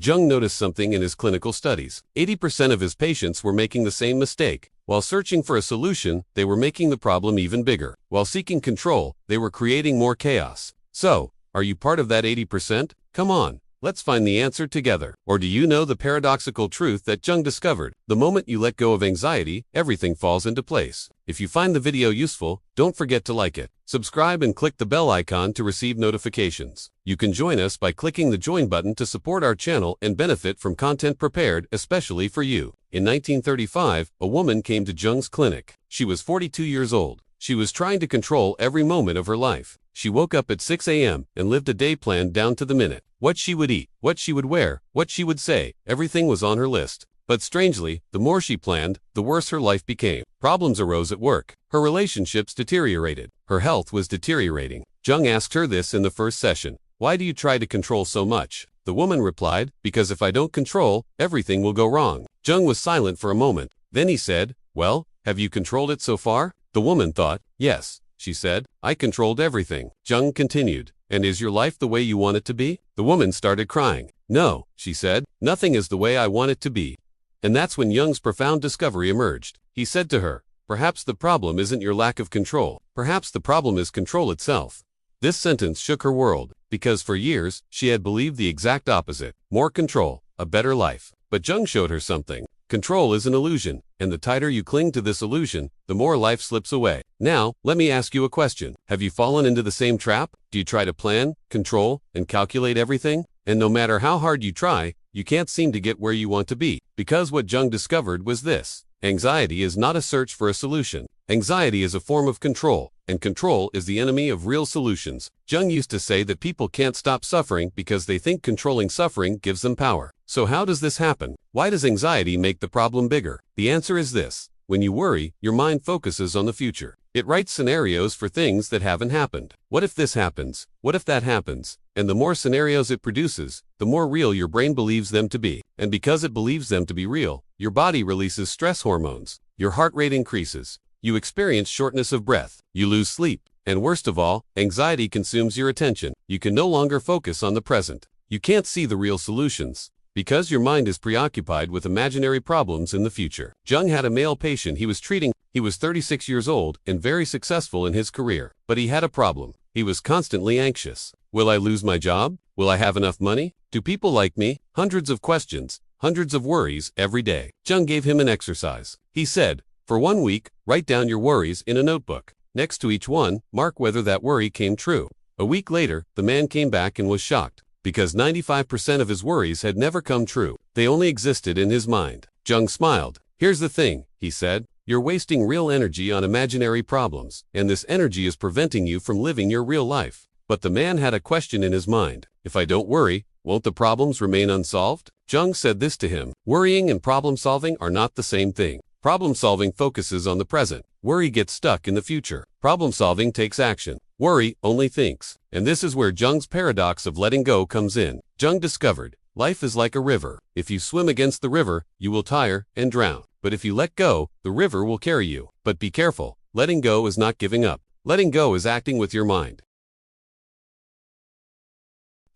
Jung noticed something in his clinical studies. 80% of his patients were making the same mistake. While searching for a solution, they were making the problem even bigger. While seeking control, they were creating more chaos. So, are you part of that 80%? Come on, let's find the answer together. Or do you know the paradoxical truth that Jung discovered? The moment you let go of anxiety, everything falls into place. If you find the video useful, don't forget to like it. Subscribe and click the bell icon to receive notifications. You can join us by clicking the join button to support our channel and benefit from content prepared especially for you. In 1935, a woman came to Jung's clinic. She was 42 years old. She was trying to control every moment of her life. She woke up at 6 a.m. and lived a day planned down to the minute. What she would eat, what she would wear, what she would say, everything was on her list. But strangely, the more she planned, the worse her life became. Problems arose at work. Her relationships deteriorated. Her health was deteriorating. Jung asked her this in the first session. Why do you try to control so much? The woman replied, because if I don't control, everything will go wrong. Jung was silent for a moment. Then he said, well, have you controlled it so far? The woman thought, yes, she said, I controlled everything. Jung continued, and is your life the way you want it to be? The woman started crying. No, she said, nothing is the way I want it to be. And that's when Jung's profound discovery emerged. He said to her, perhaps the problem isn't your lack of control. Perhaps the problem is control itself. This sentence shook her world, because for years, she had believed the exact opposite. More control, a better life. But Jung showed her something. Control is an illusion, and the tighter you cling to this illusion, the more life slips away. Now, let me ask you a question. Have you fallen into the same trap? Do you try to plan, control, and calculate everything? And no matter how hard you try, you can't seem to get where you want to be. Because what Jung discovered was this. Anxiety is not a search for a solution. Anxiety is a form of control, and control is the enemy of real solutions. Jung used to say that people can't stop suffering because they think controlling suffering gives them power. So how does this happen? Why does anxiety make the problem bigger? The answer is this. When you worry, your mind focuses on the future. It writes scenarios for things that haven't happened. What if this happens? What if that happens? And the more scenarios it produces, the more real your brain believes them to be. And because it believes them to be real, your body releases stress hormones. Your heart rate increases. You experience shortness of breath. You lose sleep. And worst of all, anxiety consumes your attention. You can no longer focus on the present. You can't see the real solutions, because your mind is preoccupied with imaginary problems in the future. Jung had a male patient he was treating. He was 36 years old and very successful in his career. But he had a problem. He was constantly anxious. Will I lose my job? Will I have enough money? Do people like me? Hundreds of questions, hundreds of worries every day. Jung gave him an exercise. He said, for 1 week, write down your worries in a notebook. Next to each one, mark whether that worry came true. A week later, the man came back and was shocked, because 95% of his worries had never come true. They only existed in his mind. Jung smiled. Here's the thing, he said. You're wasting real energy on imaginary problems, and this energy is preventing you from living your real life. But the man had a question in his mind. If I don't worry, won't the problems remain unsolved? Jung said this to him. Worrying and problem solving are not the same thing. Problem solving focuses on the present. Worry gets stuck in the future. Problem solving takes action. Worry only thinks. And this is where Jung's paradox of letting go comes in. Jung discovered, life is like a river. If you swim against the river, you will tire and drown. But if you let go, the river will carry you. But be careful. Letting go is not giving up. Letting go is acting with your mind.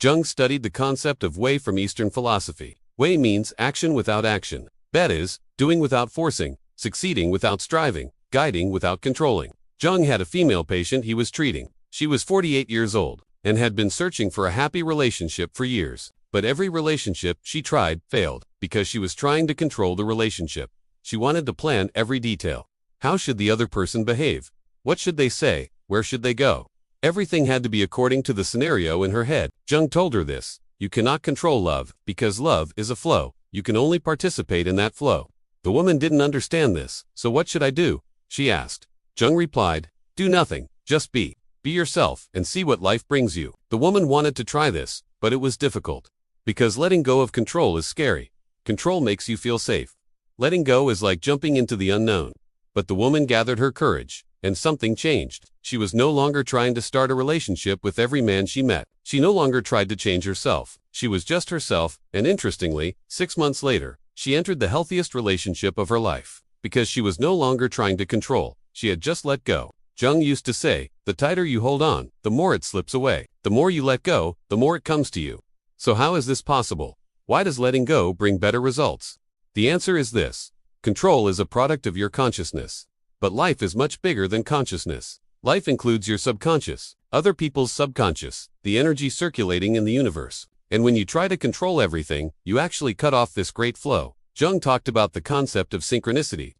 Jung studied the concept of way from Eastern philosophy. Way means action without action. That is, doing without forcing, succeeding without striving, guiding without controlling. Jung had a female patient he was treating. She was 48 years old and had been searching for a happy relationship for years. But every relationship she tried failed because she was trying to control the relationship. She wanted to plan every detail. How should the other person behave? What should they say? Where should they go? Everything had to be according to the scenario in her head. Jung told her this. You cannot control love, because love is a flow. You can only participate in that flow. The woman didn't understand this. So what should I do? She asked. Jung replied, do nothing, just be. Be yourself and see what life brings you. The woman wanted to try this, but it was difficult. Because letting go of control is scary. Control makes you feel safe. Letting go is like jumping into the unknown. But the woman gathered her courage, and something changed. She was no longer trying to start a relationship with every man she met. She no longer tried to change herself. She was just herself, and interestingly, 6 months later, she entered the healthiest relationship of her life. Because she was no longer trying to control. She had just let go. Jung used to say, the tighter you hold on, the more it slips away. The more you let go, the more it comes to you. So how is this possible? Why does letting go bring better results? The answer is this. Control is a product of your consciousness. But life is much bigger than consciousness. Life includes your subconscious, other people's subconscious, the energy circulating in the universe. And when you try to control everything, you actually cut off this great flow. Jung talked about the concept of synchronicity.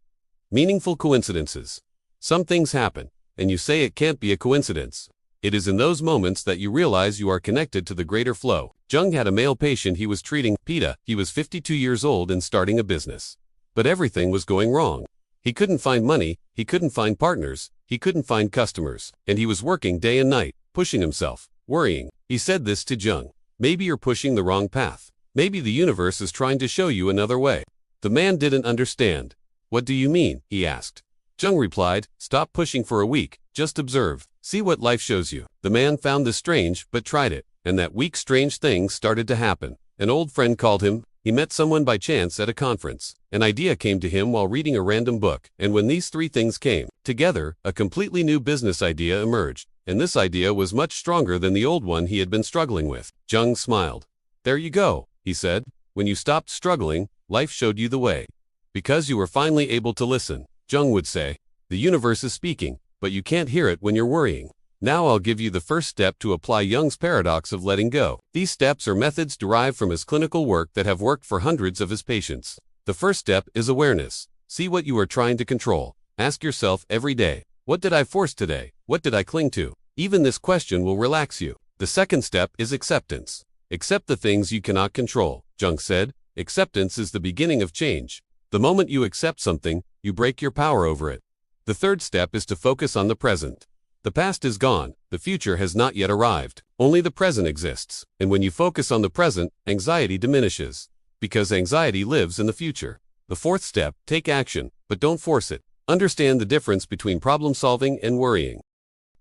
Meaningful coincidences. Some things happen, and you say it can't be a coincidence. It is in those moments that you realize you are connected to the greater flow. Jung had a male patient he was treating, PETA. He was 52 years old and starting a business. But everything was going wrong. He couldn't find money, he couldn't find partners, he couldn't find customers, and he was working day and night, pushing himself, worrying. He said this to Jung. Maybe you're pushing the wrong path. Maybe the universe is trying to show you another way. The man didn't understand. What do you mean? He asked. Jung replied, stop pushing for a week, just observe, see what life shows you. The man found this strange, but tried it, and that week strange things started to happen. An old friend called him. He met someone by chance at a conference. An idea came to him while reading a random book, and when these three things came together, a completely new business idea emerged, and this idea was much stronger than the old one he had been struggling with. Jung smiled. There you go, he said. When you stopped struggling, life showed you the way. Because you were finally able to listen, Jung would say. The universe is speaking, but you can't hear it when you're worrying. Now I'll give you the first step to apply Jung's paradox of letting go. These steps are methods derived from his clinical work that have worked for hundreds of his patients. The first step is awareness. See what you are trying to control. Ask yourself every day, what did I force today? What did I cling to? Even this question will relax you. The second step is acceptance. Accept the things you cannot control. Jung said, acceptance is the beginning of change. The moment you accept something, you break your power over it. The third step is to focus on the present. The past is gone, the future has not yet arrived. Only the present exists. And when you focus on the present, anxiety diminishes. Because anxiety lives in the future. The fourth step, take action, but don't force it. Understand the difference between problem solving and worrying.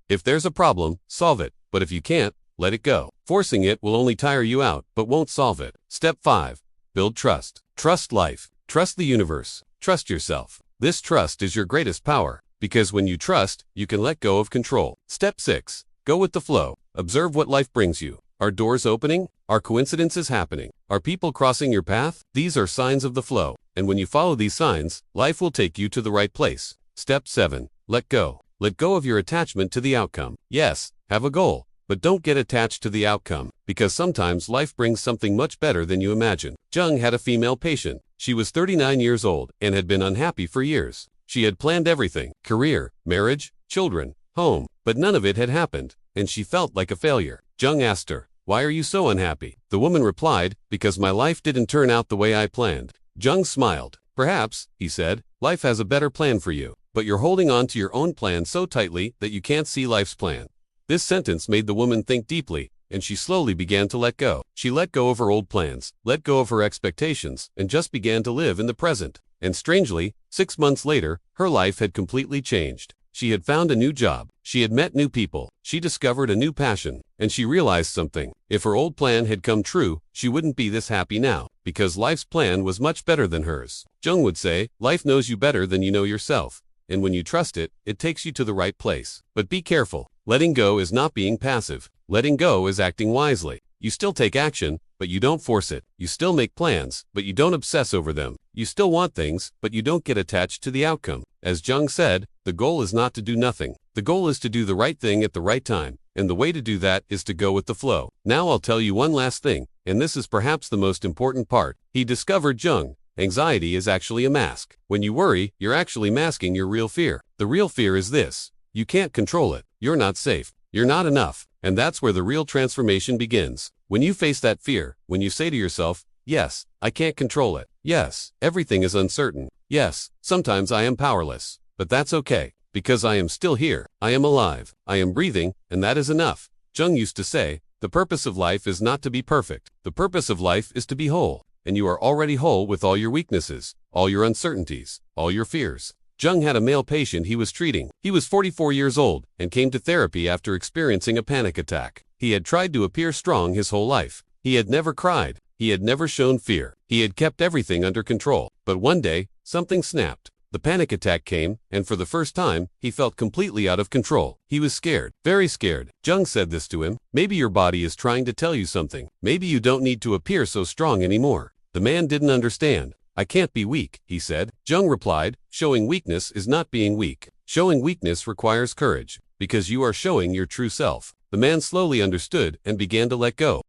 If there's a problem, solve it, but if you can't, let it go. Forcing it will only tire you out, but won't solve it. Step 5. Build trust. Trust life. Trust the universe. Trust yourself. This trust is your greatest power. Because when you trust, you can let go of control. Step 6. Go with the flow. Observe what life brings you. Are doors opening? Are coincidences happening? Are people crossing your path? These are signs of the flow. And when you follow these signs, life will take you to the right place. Step 7. Let go. Let go of your attachment to the outcome. Yes, have a goal, but don't get attached to the outcome, because sometimes life brings something much better than you imagine. Jung had a female patient. She was 39 years old and had been unhappy for years. She had planned everything, career, marriage, children, home, but none of it had happened, and she felt like a failure. Jung asked her, why are you so unhappy? The woman replied, because my life didn't turn out the way I planned. Jung smiled. Perhaps, he said, life has a better plan for you, but you're holding on to your own plan so tightly that you can't see life's plan. This sentence made the woman think deeply, and she slowly began to let go. She let go of her old plans, let go of her expectations, and just began to live in the present. And strangely, 6 months later, her life had completely changed. She had found a new job, she had met new people, she discovered a new passion, and she realized something. If her old plan had come true, she wouldn't be this happy now, because life's plan was much better than hers. Jung would say, life knows you better than you know yourself, and when you trust it, it takes you to the right place. But be careful, letting go is not being passive. Letting go is acting wisely. You still take action, but you don't force it. You still make plans, but you don't obsess over them. You still want things, but you don't get attached to the outcome. As Jung said, the goal is not to do nothing. The goal is to do the right thing at the right time, and the way to do that is to go with the flow. Now I'll tell you one last thing, and this is perhaps the most important part. He discovered Jung. Anxiety is actually a mask. When you worry, you're actually masking your real fear. The real fear is this. You can't control it. You're not safe. You're not enough. And that's where the real transformation begins. When you face that fear, when you say to yourself, yes, I can't control it. Yes, everything is uncertain. Yes, sometimes I am powerless. But that's okay, because I am still here. I am alive. I am breathing, and that is enough. Jung used to say, the purpose of life is not to be perfect. The purpose of life is to be whole. And you are already whole with all your weaknesses, all your uncertainties, all your fears. Jung had a male patient he was treating. He was 44 years old and came to therapy after experiencing a panic attack. He had tried to appear strong his whole life. He had never cried. He had never shown fear. He had kept everything under control. But one day, something snapped. The panic attack came, and for the first time, he felt completely out of control. He was scared, very scared. Jung said this to him. Maybe your body is trying to tell you something. Maybe you don't need to appear so strong anymore. The man didn't understand. I can't be weak, he said. Jung replied, showing weakness is not being weak. Showing weakness requires courage, because you are showing your true self. The man slowly understood and began to let go.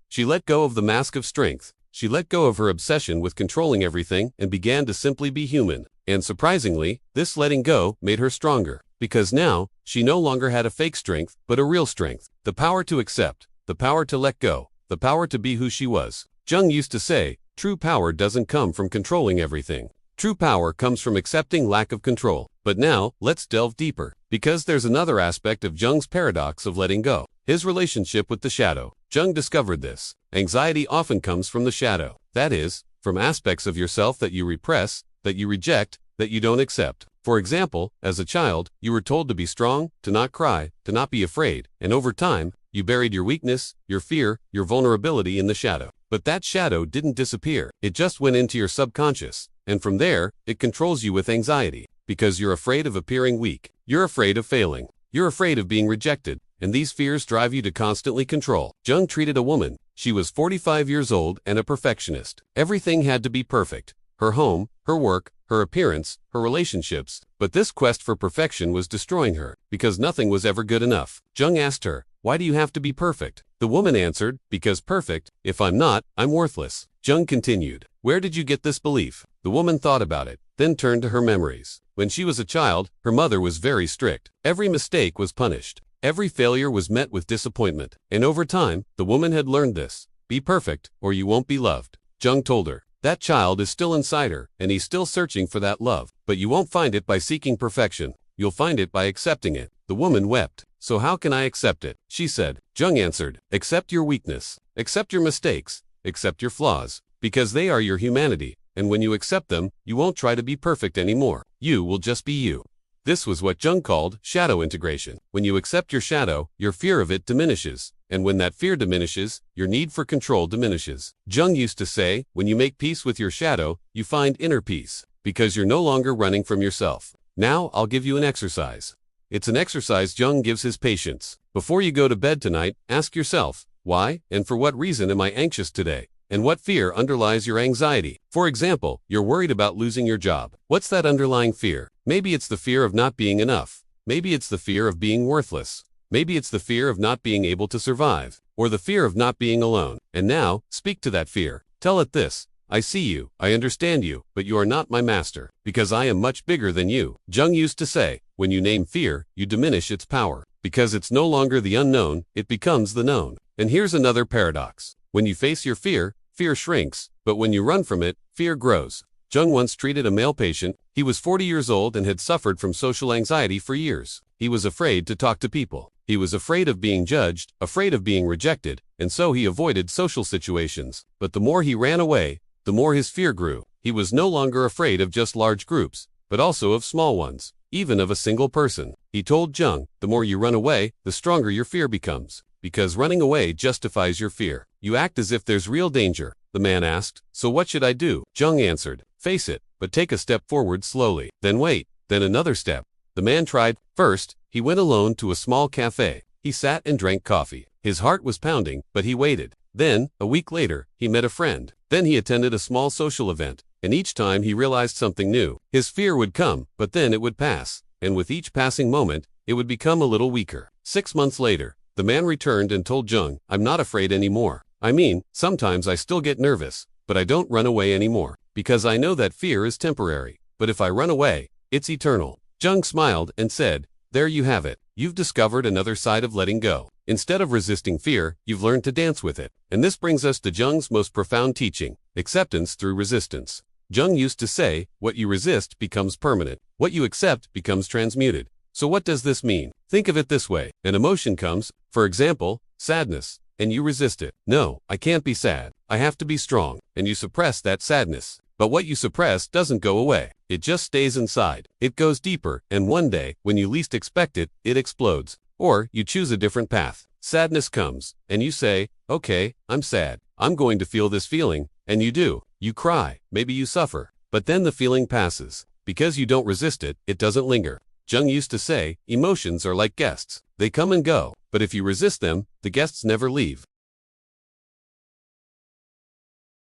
She let go of the mask of strength. She let go of her obsession with controlling everything and began to simply be human. And surprisingly, this letting go made her stronger, because now, she no longer had a fake strength, but a real strength. The power to accept, the power to let go, the power to be who she was. Jung used to say, true power doesn't come from controlling everything. True power comes from accepting lack of control. But now, let's delve deeper, because there's another aspect of Jung's paradox of letting go. His relationship with the shadow. Jung discovered this. Anxiety often comes from the shadow. That is, from aspects of yourself that you repress, that you reject, that you don't accept. For example, as a child, you were told to be strong, to not cry, to not be afraid, and over time, you buried your weakness, your fear, your vulnerability in the shadow. But that shadow didn't disappear. It just went into your subconscious, and from there, it controls you with anxiety, because you're afraid of appearing weak. You're afraid of failing. You're afraid of being rejected, and these fears drive you to constantly control. Jung treated a woman. She was 45 years old and a perfectionist. Everything had to be perfect. Her home, her work, her appearance, her relationships. But this quest for perfection was destroying her, because nothing was ever good enough. Jung asked her, why do you have to be perfect? The woman answered, because perfect, if I'm not, I'm worthless. Jung continued, where did you get this belief? The woman thought about it, then turned to her memories. When she was a child, her mother was very strict. Every mistake was punished. Every failure was met with disappointment. And over time, the woman had learned this. Be perfect, or you won't be loved. Jung told her, that child is still inside her, and he's still searching for that love. But you won't find it by seeking perfection. You'll find it by accepting it. The woman wept. So how can I accept it? She said. Jung answered, accept your weakness. Accept your mistakes. Accept your flaws. Because they are your humanity. And when you accept them, you won't try to be perfect anymore. You will just be you. This was what Jung called shadow integration. When you accept your shadow, your fear of it diminishes. And when that fear diminishes, your need for control diminishes. Jung used to say, when you make peace with your shadow, you find inner peace. Because you're no longer running from yourself. Now, I'll give you an exercise. It's an exercise Jung gives his patients. Before you go to bed tonight, ask yourself, why and for what reason am I anxious today? And what fear underlies your anxiety? For example, you're worried about losing your job. What's that underlying fear? Maybe it's the fear of not being enough. Maybe it's the fear of being worthless. Maybe it's the fear of not being able to survive. Or the fear of not being alone. And now, speak to that fear. Tell it this. I see you, I understand you, but you are not my master, because I am much bigger than you. Jung used to say, when you name fear, you diminish its power. Because it's no longer the unknown, it becomes the known. And here's another paradox. When you face your fear, fear shrinks, but when you run from it, fear grows. Jung once treated a male patient. He was 40 years old and had suffered from social anxiety for years. He was afraid to talk to people. He was afraid of being judged, afraid of being rejected, and so he avoided social situations. But the more he ran away, the more his fear grew. He was no longer afraid of just large groups, but also of small ones, even of a single person. He told Jung, the more you run away, the stronger your fear becomes. Because running away justifies your fear. You act as if there's real danger. The man asked, so what should I do? Jung answered, face it, but take a step forward slowly. Then wait, then another step. The man tried. First, he went alone to a small cafe. He sat and drank coffee. His heart was pounding, but he waited. Then, a week later, he met a friend. Then he attended a small social event. And each time he realized something new. His fear would come, but then it would pass. And with each passing moment, it would become a little weaker. 6 months later, the man returned and told Jung, I'm not afraid anymore. I mean, sometimes I still get nervous, but I don't run away anymore. Because I know that fear is temporary. But if I run away, it's eternal. Jung smiled and said, there you have it. You've discovered another side of letting go. Instead of resisting fear, you've learned to dance with it. And this brings us to Jung's most profound teaching, acceptance through resistance. Jung used to say, what you resist becomes permanent. What you accept becomes transmuted. So what does this mean? Think of it this way. An emotion comes, for example, sadness, and you resist it. No, I can't be sad. I have to be strong. And you suppress that sadness. But what you suppress doesn't go away. It just stays inside. It goes deeper, and one day, when you least expect it, it explodes. Or, you choose a different path. Sadness comes, and you say, okay, I'm sad. I'm going to feel this feeling, and you do. You cry, maybe you suffer. But then the feeling passes. Because you don't resist it, it doesn't linger. Jung used to say, emotions are like guests. They come and go, but if you resist them, the guests never leave.